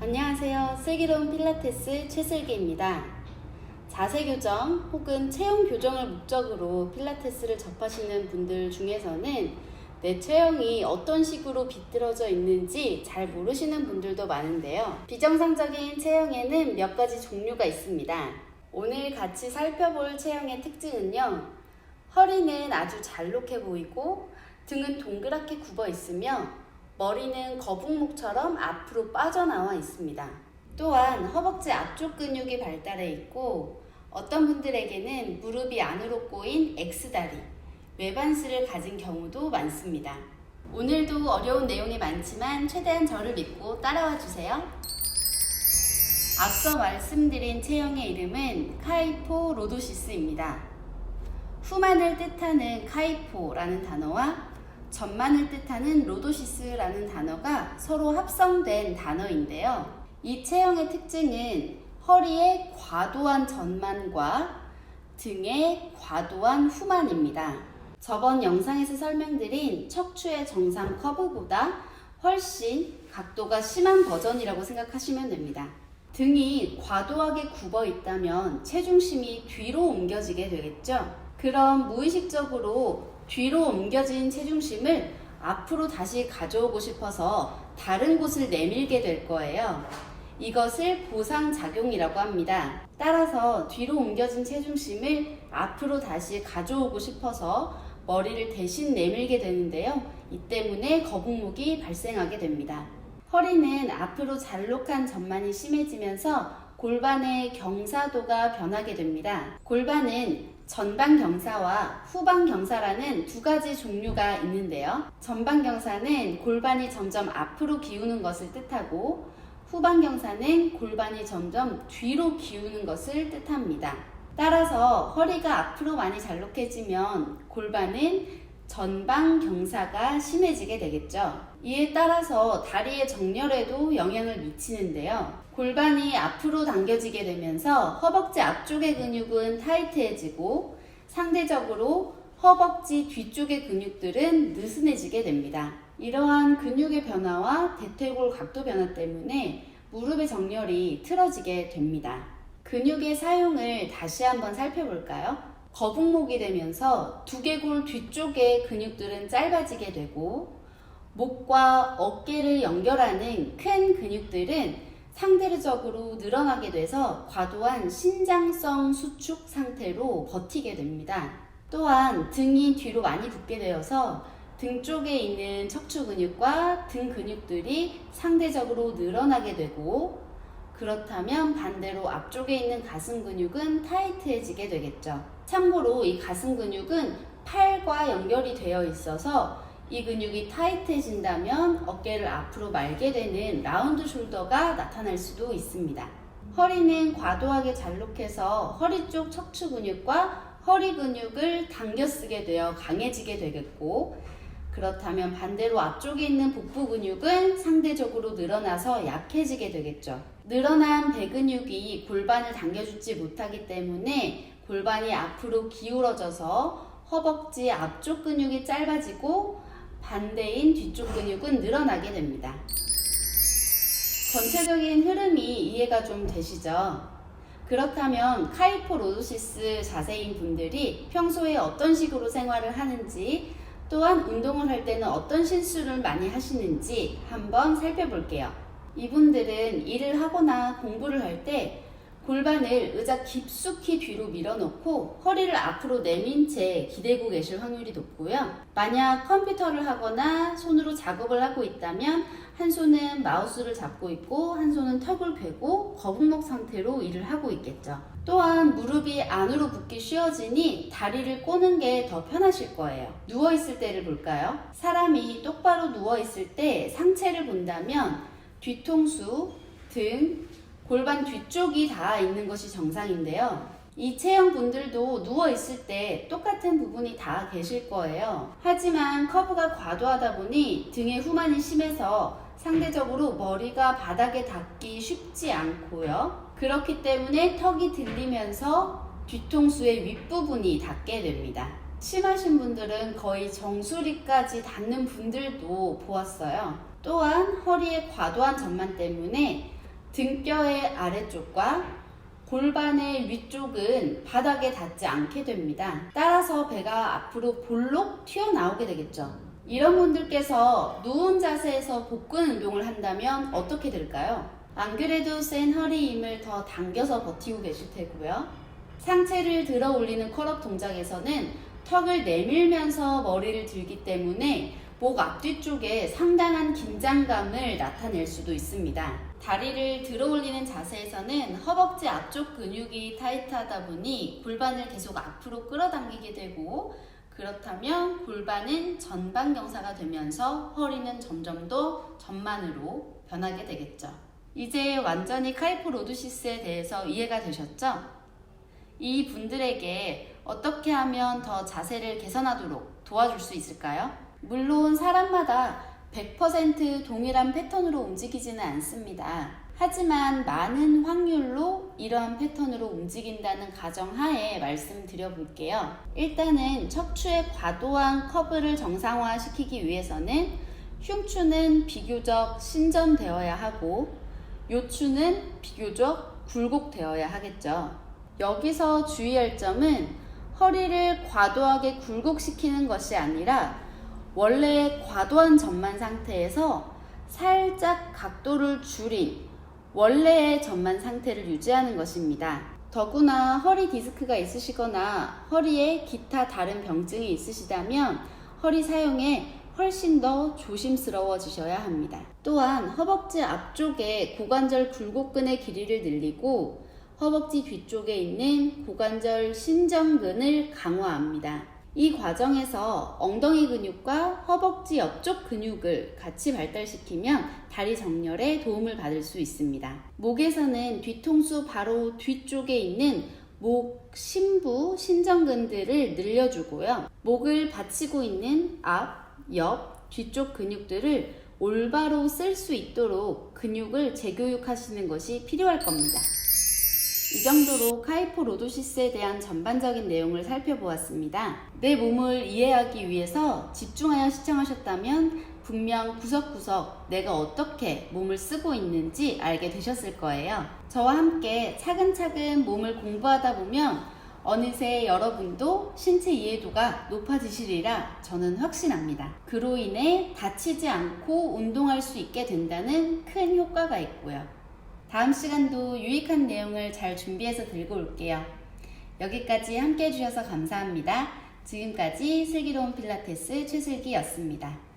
안녕하세요. 슬기로운 필라테스 최슬기입니다. 자세 교정 혹은 체형 교정을 목적으로 필라테스를 접하시는 분들 중에서는 내 체형이 어떤 식으로 비뚤어져 있는지 잘 모르시는 분들도 많은데요. 비정상적인 체형에는 몇 가지 종류가 있습니다. 오늘 같이 살펴볼 체형의 특징은요. 허리는 아주 잘록해 보이고 등은 동그랗게 굽어 있으며 머리는 거북목처럼 앞으로 빠져나와 있습니다. 또한 허벅지 앞쪽 근육이 발달해 있고 어떤 분들에게는 무릎이 안으로 꼬인 X다리, 외반스를 가진 경우도 많습니다. 오늘도 어려운 내용이 많지만 최대한 저를 믿고 따라와 주세요. 앞서 말씀드린 체형의 이름은 카이포 로도시스입니다. 후만을 뜻하는 카이포라는 단어와 전만을 뜻하는 로도시스라는 단어가 서로 합성된 단어인데요. 이 체형의 특징은 허리의 과도한 전만과 등의 과도한 후만입니다. 저번 영상에서 설명드린 척추의 정상 커브보다 훨씬 각도가 심한 버전이라고 생각하시면 됩니다. 등이 과도하게 굽어 있다면 체중심이 뒤로 옮겨지게 되겠죠. 그럼 무의식적으로 뒤로 옮겨진 체중심을 앞으로 다시 가져오고 싶어서 다른 곳을 내밀게 될 거예요. 이것을 보상작용이라고 합니다. 따라서 뒤로 옮겨진 체중심을 앞으로 다시 가져오고 싶어서 머리를 대신 내밀게 되는데요. 이 때문에 거북목이 발생하게 됩니다. 허리는 앞으로 잘록한 전만이 심해지면서 골반의 경사도가 변하게 됩니다. 골반은 전방 경사와 후방 경사라는 두 가지 종류가 있는데요. 전방 경사는 골반이 점점 앞으로 기우는 것을 뜻하고 후방 경사는 골반이 점점 뒤로 기우는 것을 뜻합니다. 따라서 허리가 앞으로 많이 잘록해지면 골반은 전방 경사가 심해지게 되겠죠. 이에 따라서 다리의 정렬에도 영향을 미치는데요. 골반이 앞으로 당겨지게 되면서 허벅지 앞쪽의 근육은 타이트해지고 상대적으로 허벅지 뒤쪽의 근육들은 느슨해지게 됩니다. 이러한 근육의 변화와 대퇴골 각도 변화 때문에 무릎의 정렬이 틀어지게 됩니다. 근육의 사용을 다시 한번 살펴볼까요? 거북목이 되면서 두개골 뒤쪽의 근육들은 짧아지게 되고 목과 어깨를 연결하는 큰 근육들은 상대적으로 늘어나게 돼서 과도한 신장성 수축 상태로 버티게 됩니다. 또한 등이 뒤로 많이 붓게 되어서 등 쪽에 있는 척추 근육과 등 근육들이 상대적으로 늘어나게 되고 그렇다면 반대로 앞쪽에 있는 가슴 근육은 타이트해지게 되겠죠. 참고로 이 가슴 근육은 팔과 연결이 되어 있어서 이 근육이 타이트해진다면 어깨를 앞으로 말게 되는 라운드 숄더가 나타날 수도 있습니다. 허리는 과도하게 잘록해서 허리 쪽 척추 근육과 허리 근육을 당겨 쓰게 되어 강해지게 되겠고 그렇다면 반대로 앞쪽에 있는 복부 근육은 상대적으로 늘어나서 약해지게 되겠죠. 늘어난 배근육이 골반을 당겨주지 못하기 때문에 골반이 앞으로 기울어져서 허벅지 앞쪽 근육이 짧아지고 반대인 뒤쪽 근육은 늘어나게 됩니다. 전체적인 흐름이 이해가 좀 되시죠? 그렇다면 카이포 로도시스 자세인 분들이 평소에 어떤 식으로 생활을 하는지 또한 운동을 할 때는 어떤 실수를 많이 하시는지 한번 살펴볼게요. 이분들은 일을 하거나 공부를 할 때 골반을 의자 깊숙이 뒤로 밀어놓고 허리를 앞으로 내민 채 기대고 계실 확률이 높고요. 만약 컴퓨터를 하거나 손으로 작업을 하고 있다면 한 손은 마우스를 잡고 있고 한 손은 턱을 괴고 거북목 상태로 일을 하고 있겠죠. 또한 무릎이 안으로 붓기 쉬워지니 다리를 꼬는 게 더 편하실 거예요. 누워있을 때를 볼까요? 사람이 똑바로 누워있을 때 상체를 본다면 뒤통수, 등, 골반 뒤쪽이 닿아 있는 것이 정상인데요. 이 체형 분들도 누워있을 때 똑같은 부분이 닿아 계실 거예요. 하지만 커브가 과도하다 보니 등의 후만이 심해서 상대적으로 머리가 바닥에 닿기 쉽지 않고요. 그렇기 때문에 턱이 들리면서 뒤통수의 윗부분이 닿게 됩니다. 심하신 분들은 거의 정수리까지 닿는 분들도 보았어요. 또한 허리의 과도한 전만 때문에 등뼈의 아래쪽과 골반의 위쪽은 바닥에 닿지 않게 됩니다. 따라서 배가 앞으로 볼록 튀어나오게 되겠죠. 이런 분들께서 누운 자세에서 복근 운동을 한다면 어떻게 될까요? 안 그래도 센 허리 힘을 더 당겨서 버티고 계실 테고요. 상체를 들어 올리는 컬업 동작에서는 턱을 내밀면서 머리를 들기 때문에 목 앞뒤쪽에 상당한 긴장감을 나타낼 수도 있습니다. 다리를 들어 올리는 자세에서는 허벅지 앞쪽 근육이 타이트하다 보니 골반을 계속 앞으로 끌어당기게 되고, 그렇다면 골반은 전방 경사가 되면서 허리는 점점 더 전만으로 변하게 되겠죠. 이제 완전히 카이포로도시스에 대해서 이해가 되셨죠? 이 분들에게 어떻게 하면 더 자세를 개선하도록 도와줄 수 있을까요? 물론 사람마다 100% 동일한 패턴으로 움직이지는 않습니다. 하지만 많은 확률로 이러한 패턴으로 움직인다는 가정하에 말씀드려 볼게요. 일단은 척추의 과도한 커브를 정상화시키기 위해서는 흉추는 비교적 신전되어야 하고 요추는 비교적 굴곡되어야 하겠죠. 여기서 주의할 점은 허리를 과도하게 굴곡시키는 것이 아니라 원래 과도한 전만 상태에서 살짝 각도를 줄인 원래의 전만 상태를 유지하는 것입니다. 더구나 허리 디스크가 있으시거나 허리에 기타 다른 병증이 있으시다면 허리 사용에 훨씬 더 조심스러워지셔야 합니다. 또한 허벅지 앞쪽에 고관절 굴곡근의 길이를 늘리고 허벅지 뒤쪽에 있는 고관절 신전근을 강화합니다. 이 과정에서 엉덩이 근육과 허벅지 옆쪽 근육을 같이 발달시키면 다리 정렬에 도움을 받을 수 있습니다. 목에서는 뒤통수 바로 뒤쪽에 있는 목 심부 신전근들을 늘려주고요. 목을 받치고 있는 앞, 옆, 뒤쪽 근육들을 올바로 쓸 수 있도록 근육을 재교육하시는 것이 필요할 겁니다. 이 정도로 카이포로도시스에 대한 전반적인 내용을 살펴보았습니다. 내 몸을 이해하기 위해서 집중하여 시청하셨다면 분명 구석구석 내가 어떻게 몸을 쓰고 있는지 알게 되셨을 거예요. 저와 함께 차근차근 몸을 공부하다 보면 어느새 여러분도 신체 이해도가 높아지시리라 저는 확신합니다. 그로 인해 다치지 않고 운동할 수 있게 된다는 큰 효과가 있고요. 다음 시간도 유익한 내용을 잘 준비해서 들고 올게요. 여기까지 함께 해주셔서 감사합니다. 지금까지 슬기로운 필라테스 최슬기였습니다.